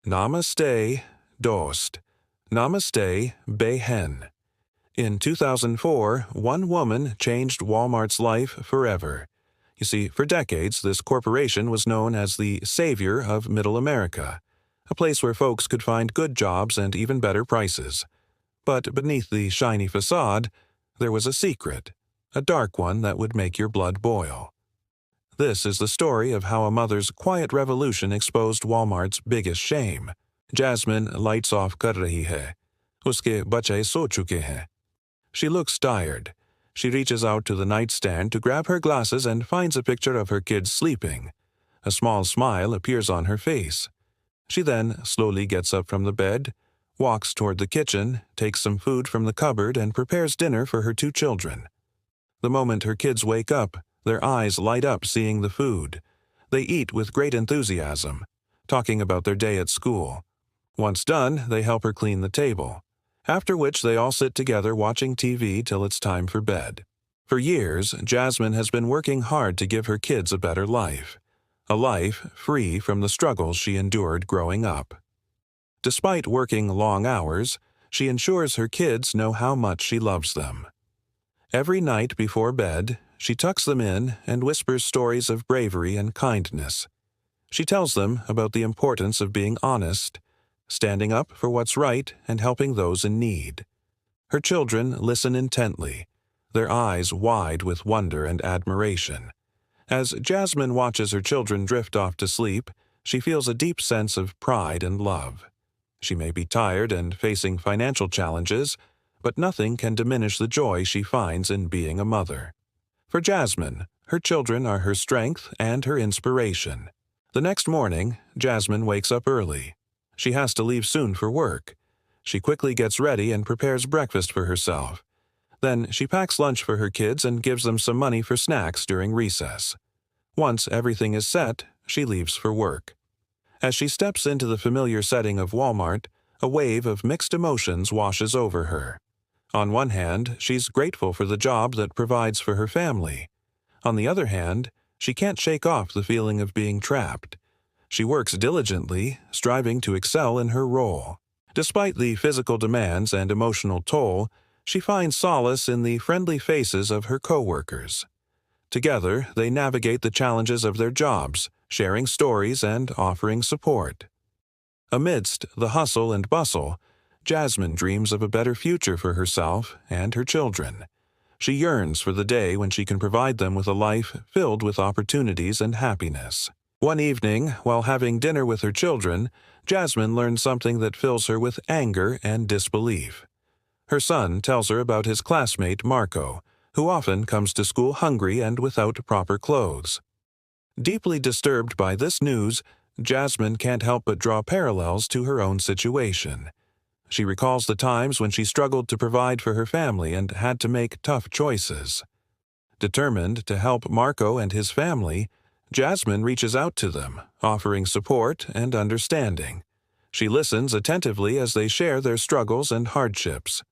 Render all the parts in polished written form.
Namaste, Dost. Namaste, Behen. In 2004, one woman changed Walmart's life forever. You see, for decades, this corporation was known as the savior of Middle America, a place where folks could find good jobs and even better prices. But beneath the shiny facade, there was a secret, a dark one that would make your blood boil. This is the story of how a mother's quiet revolution exposed Walmart's biggest shame. Jasmine lights off kar rahi hai. Uske bache so chuke hain. She looks tired. She reaches out to the nightstand to grab her glasses and finds a picture of her kids sleeping. A small smile appears on her face. She then slowly gets up from the bed, walks toward the kitchen, takes some food from the cupboard, and prepares dinner for her two children. The moment her kids wake up, their eyes light up seeing the food. They eat with great enthusiasm, talking about their day at school. Once done, they help her clean the table, after which they all sit together watching TV till it's time for bed. For years, Jasmine has been working hard to give her kids a better life, a life free from the struggles she endured growing up. Despite working long hours, she ensures her kids know how much she loves them. Every night before bed, she tucks them in and whispers stories of bravery and kindness. She tells them about the importance of being honest, standing up for what's right, and helping those in need. Her children listen intently, their eyes wide with wonder and admiration. As Jasmine watches her children drift off to sleep, she feels a deep sense of pride and love. She may be tired and facing financial challenges, but nothing can diminish the joy she finds in being a mother. For Jasmine, her children are her strength and her inspiration. The next morning, Jasmine wakes up early. She has to leave soon for work. She quickly gets ready and prepares breakfast for herself. Then she packs lunch for her kids and gives them some money for snacks during recess. Once everything is set, she leaves for work. As she steps into the familiar setting of Walmart, a wave of mixed emotions washes over her. On one hand, she's grateful for the job that provides for her family. On the other hand, she can't shake off the feeling of being trapped. She works diligently, striving to excel in her role. Despite the physical demands and emotional toll, she finds solace in the friendly faces of her coworkers. Together, they navigate the challenges of their jobs, sharing stories and offering support. Amidst the hustle and bustle, Jasmine dreams of a better future for herself and her children. She yearns for the day when she can provide them with a life filled with opportunities and happiness. One evening, while having dinner with her children, Jasmine learns something that fills her with anger and disbelief. Her son tells her about his classmate Marco, who often comes to school hungry and without proper clothes. Deeply disturbed by this news, Jasmine can't help but draw parallels to her own situation. She recalls the times when she struggled to provide for her family and had to make tough choices. Determined to help Marco and his family, Jasmine reaches out to them, offering support and understanding. She listens attentively as they share their struggles and hardships.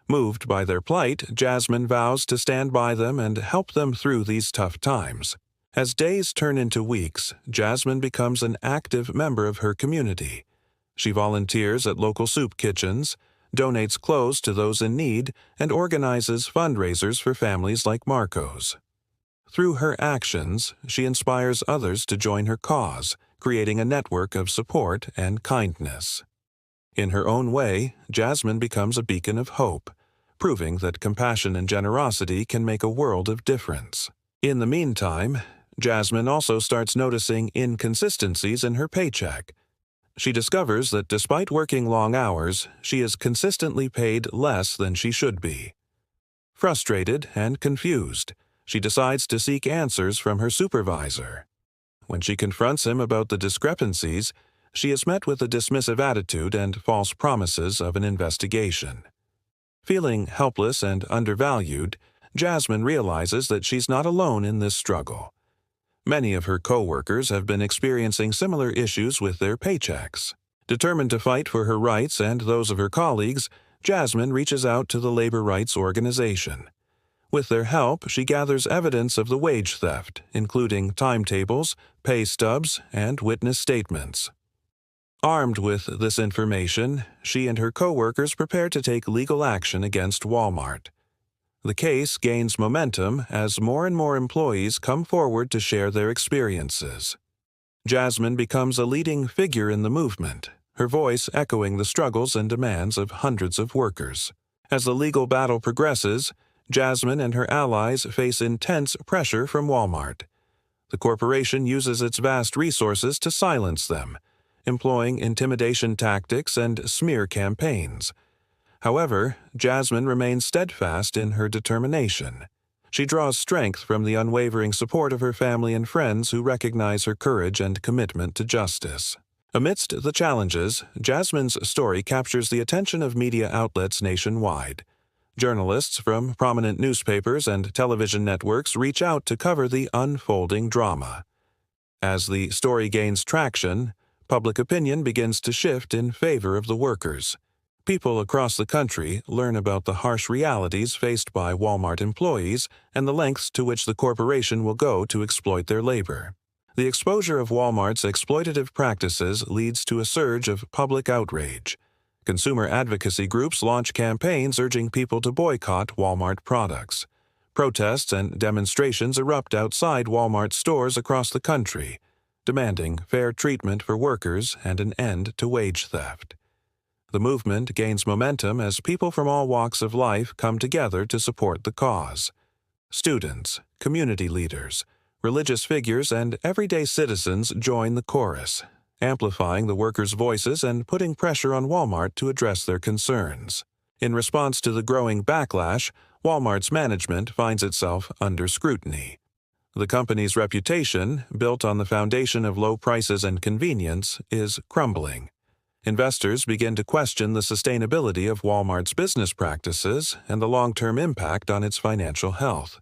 Moved by their plight, Jasmine vows to stand by them and help them through these tough times. As days turn into weeks, Jasmine becomes an active member of her community. She volunteers at local soup kitchens, donates clothes to those in need, and organizes fundraisers for families like Marco's. Through her actions, she inspires others to join her cause, creating a network of support and kindness. In her own way, Jasmine becomes a beacon of hope, proving that compassion and generosity can make a world of difference. In the meantime, Jasmine also starts noticing inconsistencies in her paycheck. She discovers that despite working long hours, she is consistently paid less than she should be. Frustrated and confused, she decides to seek answers from her supervisor. When she confronts him about the discrepancies, she is met with a dismissive attitude and false promises of an investigation. Feeling helpless and undervalued, Jasmine realizes that she's not alone in this struggle. Many of her co-workers have been experiencing similar issues with their paychecks. Determined to fight for her rights and those of her colleagues, Jasmine reaches out to the labor rights organization. With their help, she gathers evidence of the wage theft, including timetables, pay stubs, and witness statements. Armed with this information, she and her coworkers prepare to take legal action against Walmart. The case gains momentum as more and more employees come forward to share their experiences. Jasmine becomes a leading figure in the movement, her voice echoing the struggles and demands of hundreds of workers. As the legal battle progresses, Jasmine and her allies face intense pressure from Walmart. The corporation uses its vast resources to silence them, employing intimidation tactics and smear campaigns. However, Jasmine remains steadfast in her determination. She draws strength from the unwavering support of her family and friends who recognize her courage and commitment to justice. Amidst the challenges, Jasmine's story captures the attention of media outlets nationwide. Journalists from prominent newspapers and television networks reach out to cover the unfolding drama. As the story gains traction, public opinion begins to shift in favor of the workers. People across the country learn about the harsh realities faced by Walmart employees and the lengths to which the corporation will go to exploit their labor. The exposure of Walmart's exploitative practices leads to a surge of public outrage. Consumer advocacy groups launch campaigns urging people to boycott Walmart products. Protests and demonstrations erupt outside Walmart stores across the country, demanding fair treatment for workers and an end to wage theft. The movement gains momentum as people from all walks of life come together to support the cause. Students, community leaders, religious figures, and everyday citizens join the chorus, amplifying the workers' voices and putting pressure on Walmart to address their concerns. In response to the growing backlash, Walmart's management finds itself under scrutiny. The company's reputation, built on the foundation of low prices and convenience, is crumbling. Investors begin to question the sustainability of Walmart's business practices and the long-term impact on its financial health.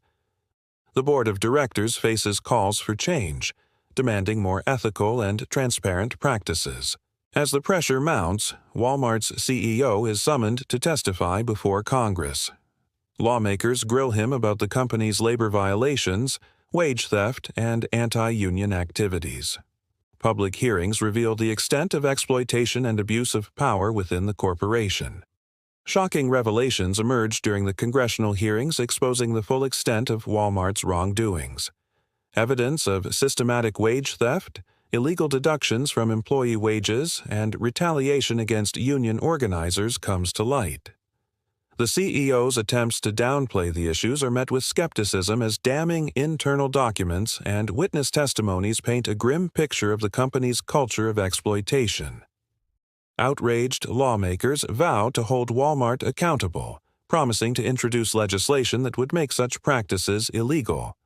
The board of directors faces calls for change, demanding more ethical and transparent practices. As the pressure mounts, Walmart's CEO is summoned to testify before Congress. Lawmakers grill him about the company's labor violations, wage theft, and anti-union activities. Public hearings reveal the extent of exploitation and abuse of power within the corporation. Shocking revelations emerged during the congressional hearings exposing the full extent of Walmart's wrongdoings. Evidence of systematic wage theft, illegal deductions from employee wages, and retaliation against union organizers comes to light. The CEO's attempts to downplay the issues are met with skepticism as damning internal documents and witness testimonies paint a grim picture of the company's culture of exploitation. Outraged lawmakers vow to hold Walmart accountable, promising to introduce legislation that would make such practices illegal.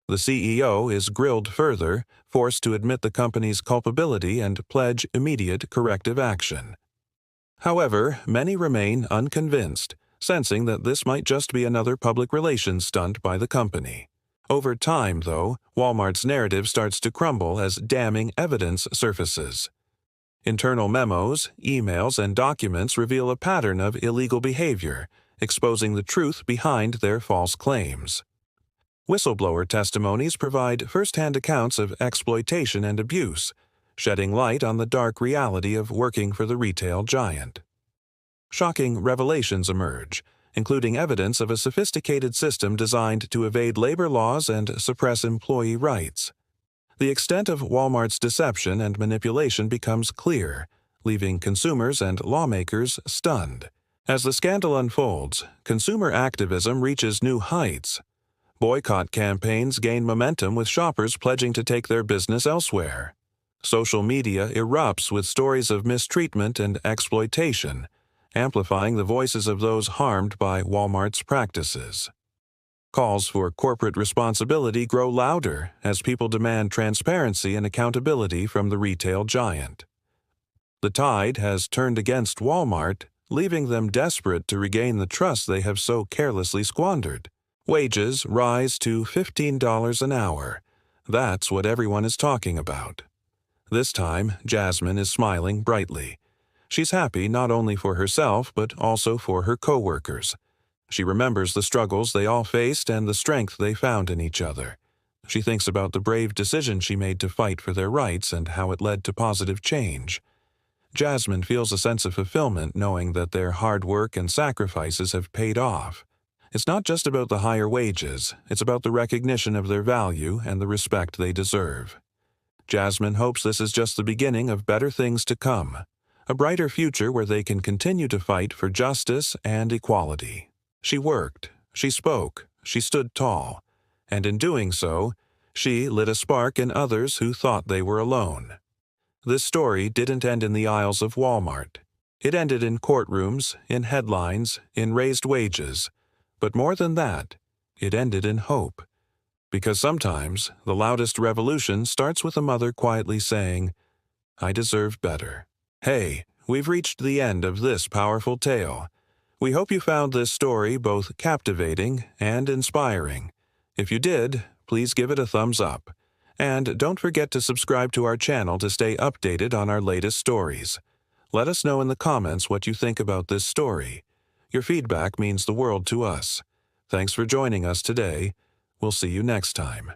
The CEO is grilled further, forced to admit the company's culpability and pledge immediate corrective action. However, many remain unconvinced, sensing that this might just be another public relations stunt by the company. Over time, though, Walmart's narrative starts to crumble as damning evidence surfaces. Internal memos, emails, and documents reveal a pattern of illegal behavior, exposing the truth behind their false claims. Whistleblower testimonies provide first-hand accounts of exploitation and abuse, shedding light on the dark reality of working for the retail giant. Shocking revelations emerge, including evidence of a sophisticated system designed to evade labor laws and suppress employee rights. The extent of Walmart's deception and manipulation becomes clear, leaving consumers and lawmakers stunned. As the scandal unfolds, consumer activism reaches new heights. Boycott campaigns gain momentum with shoppers pledging to take their business elsewhere. Social media erupts with stories of mistreatment and exploitation, amplifying the voices of those harmed by Walmart's practices. Calls for corporate responsibility grow louder as people demand transparency and accountability from the retail giant. The tide has turned against Walmart, leaving them desperate to regain the trust they have so carelessly squandered. Wages rise to $15 an hour. That's what everyone is talking about. This time, Jasmine is smiling brightly. She's happy not only for herself but also for her coworkers. She remembers the struggles they all faced and the strength they found in each other. She thinks about the brave decision she made to fight for their rights and how it led to positive change. Jasmine feels a sense of fulfillment knowing that their hard work and sacrifices have paid off. It's not just about the higher wages, it's about the recognition of their value and the respect they deserve. Jasmine hopes this is just the beginning of better things to come, a brighter future where they can continue to fight for justice and equality. She worked, she spoke, she stood tall, and in doing so, she lit a spark in others who thought they were alone. This story didn't end in the aisles of Walmart. It ended in courtrooms, in headlines, in raised wages. But more than that, it ended in hope. Because sometimes the loudest revolution starts with a mother quietly saying, "I deserve better." Hey, we've reached the end of this powerful tale. We hope you found this story both captivating and inspiring. If you did, please give it a thumbs up. And don't forget to subscribe to our channel to stay updated on our latest stories. Let us know in the comments what you think about this story. Your feedback means the world to us. Thanks for joining us today. We'll see you next time.